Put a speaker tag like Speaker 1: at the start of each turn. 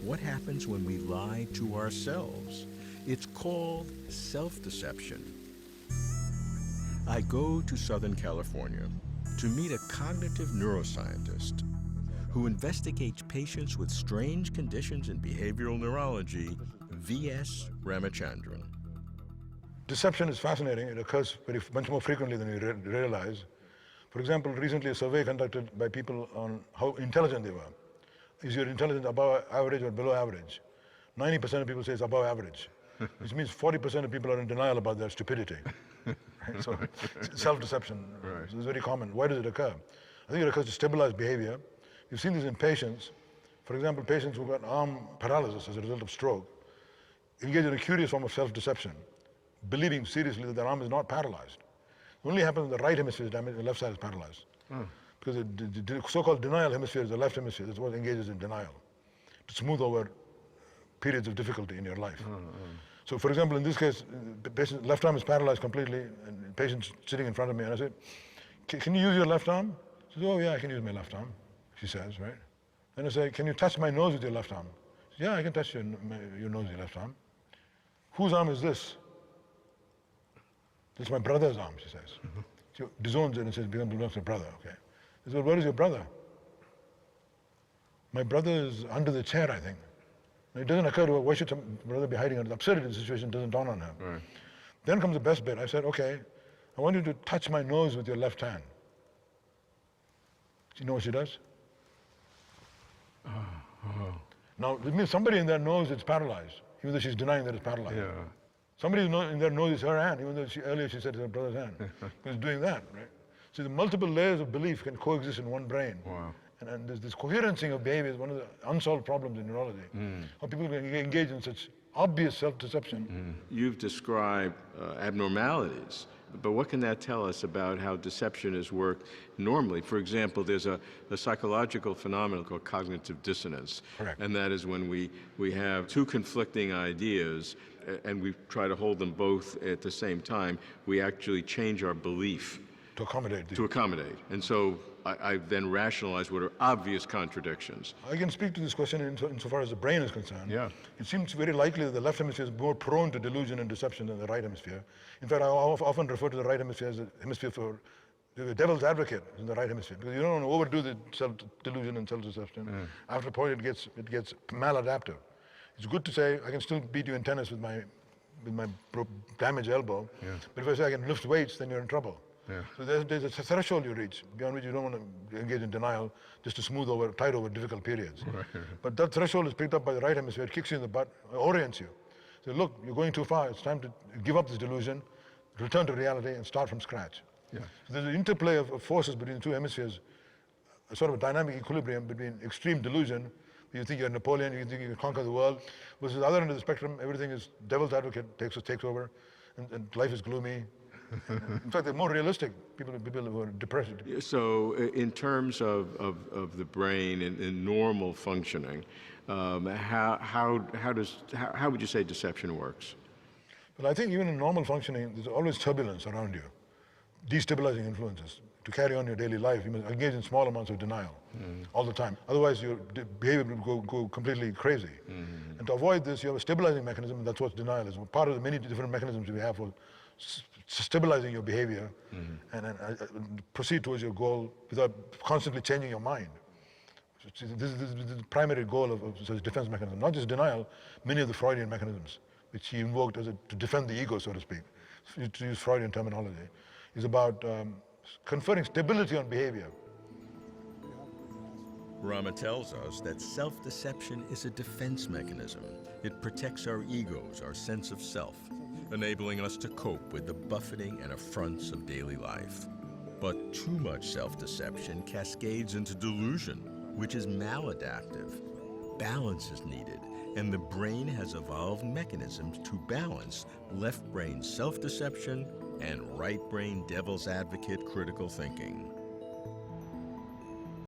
Speaker 1: what happens when we lie to ourselves. It's called self-deception. I go to Southern California to meet a cognitive neuroscientist who investigates patients with strange conditions in behavioral neurology, V.S. Ramachandran.
Speaker 2: Deception is fascinating. It occurs much more frequently than we realize. For example, recently a survey conducted by people on how intelligent they were. Is your intelligence above average or below average? 90% of people say it's above average, which means 40% of people are in denial about their stupidity. Right? So self-deception is very common. Why does it occur? I think it occurs to stabilize behavior. You've seen this in patients. For example, patients who've got arm paralysis as a result of stroke engage in a curious form of self-deception, believing seriously that their arm is not paralyzed. It only happens when the right hemisphere is damaged, the left side is paralyzed. Because the so-called denial hemisphere is the left hemisphere. That's what engages in denial, to smooth over periods of difficulty in your life. So for example, in this case, the patient's left arm is paralyzed completely, and the patient's sitting in front of me, and I say, can you use your left arm? She says, oh yeah, I can use my left arm, she says, right? Then I say, can you touch my nose with your left arm? She says, yeah, I can touch your nose with your left arm. Whose arm is this? This is my brother's arm, she says. She disowns it and says, belongs to my brother, okay. I said, well, where is your brother? My brother is under the chair, I think. And it doesn't occur to her, why should some brother be hiding under the absurdity of the situation doesn't dawn on her.
Speaker 3: Right.
Speaker 2: Then comes the best bit. I said, okay, I want you to touch my nose with your left hand. You know what she does? Now, it means somebody in there knows it's paralyzed, even though she's denying that it's paralyzed.
Speaker 3: Yeah.
Speaker 2: Somebody in there knows it's her hand, even though earlier she said it's her brother's hand. She's doing that, right? So the multiple layers of belief can coexist in one brain.
Speaker 3: Wow.
Speaker 2: And this coherencing of behavior is one of the unsolved problems in neurology. How people can engage in such obvious self-deception.
Speaker 1: You've described abnormalities, but what can that tell us about how deception is worked normally? For example, there's a psychological phenomenon called cognitive dissonance.
Speaker 2: Correct.
Speaker 1: And that is when we have two conflicting ideas and we try to hold them both at the same time, we actually change our belief.
Speaker 2: To accommodate.
Speaker 1: To accommodate. And so I then rationalize what are obvious contradictions.
Speaker 2: I can speak to this question insofar as the brain is concerned.
Speaker 3: Yeah.
Speaker 2: It seems very likely that the left hemisphere is more prone to delusion and deception than the right hemisphere. In fact, I often refer to the right hemisphere as the hemisphere for the devil's advocate in the right hemisphere, because you don't want to overdo the self-delusion and self-deception. After a point, it gets maladaptive. It's good to say, I can still beat you in tennis with my damaged elbow, but if I say I can lift weights, then you're in trouble.
Speaker 3: Yeah.
Speaker 2: So there's a threshold you reach, beyond which you don't want to engage in denial, just to tide over difficult periods. But that threshold is picked up by the right hemisphere, it kicks you in the butt, orients you. So look, you're going too far, it's time to give up this delusion, return to reality, and start from scratch.
Speaker 3: Yeah.
Speaker 2: So there's an interplay of forces between the two hemispheres, a sort of a dynamic equilibrium between extreme delusion, you think you're Napoleon, you think you can conquer the world, versus the other end of the spectrum, everything is devil's advocate, takes over, and life is gloomy. In fact, they're more realistic, people who are depressed.
Speaker 1: So in terms of the brain and normal functioning, how would you say deception works?
Speaker 2: Well, I think even in normal functioning, there's always turbulence around you, destabilizing influences. To carry on your daily life, you must engage in small amounts of denial all the time. Otherwise, your behavior will go completely crazy. And to avoid this, you have a stabilizing mechanism, and that's what denial is. Part of the many different mechanisms we have for stabilizing your behavior and proceed towards your goal without constantly changing your mind. This is the primary goal of such defense mechanism, not just denial, many of the Freudian mechanisms, which he invoked to defend the ego, so to speak, to use Freudian terminology, is about conferring stability on behavior.
Speaker 1: Rama tells us that self-deception is a defense mechanism. It protects our egos, our sense of self, enabling us to cope with the buffeting and affronts of daily life. But too much self-deception cascades into delusion, which is maladaptive. Balance is needed, and the brain has evolved mechanisms to balance left brain self-deception and right brain devil's advocate critical thinking.